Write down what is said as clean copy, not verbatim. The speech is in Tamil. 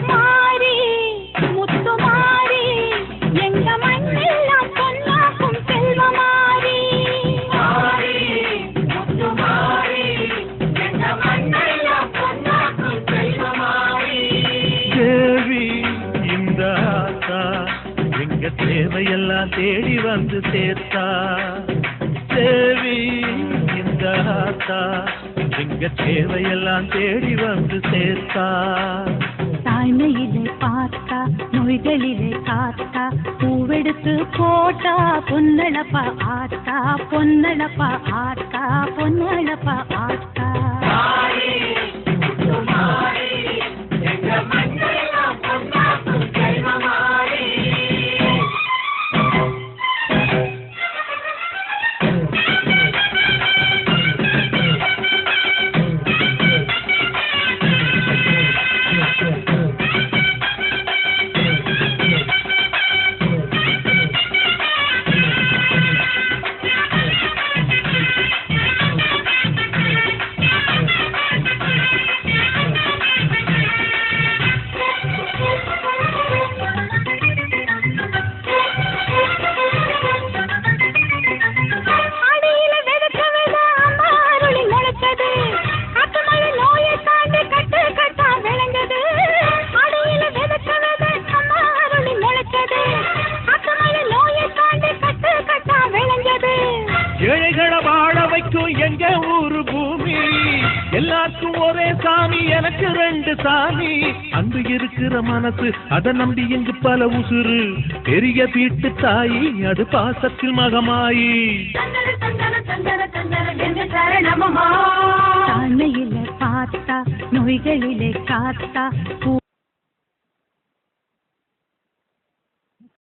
மாறி முத்து மாறி எங்க மண்ணெல்லாம் பொன்னாக்கும் செல்வ மாறி முத்து மாறி எங்க மண்ணெல்லாம் பொன்னாக்கும் செல்வ மாறி தேவி இந்த ஆத்தா எங்க தேவையெல்லாம் தேடி வந்து சேர்த்தா தேவி இந்த ஆத்தா எங்க தேவையெல்லாம் தேடி வந்து சேர்த்தா தாய்மையிலே பார்த்தா நோய்களிலே காத்தா பூவெடுத்து போட்டா பொன்னழப்பா ஆத்தா பொன்னழப்பா ஆத்தா பொன்னழப்பா ஆத்தா ஏழைகளை வாழ வைக்கும் எங்க ஊரு பூமி எல்லாருக்கும் ஒரே சாமி எனக்கு ரெண்டு சாமி அங்கு இருக்கிற மனசு அதை நம்பி இங்கு பல உசுறு பெரிய வீட்டு தாயி அது பாசத்தில் மகமாயி தாய்மையிலே பார்த்தா நோய்களிலே காத்தா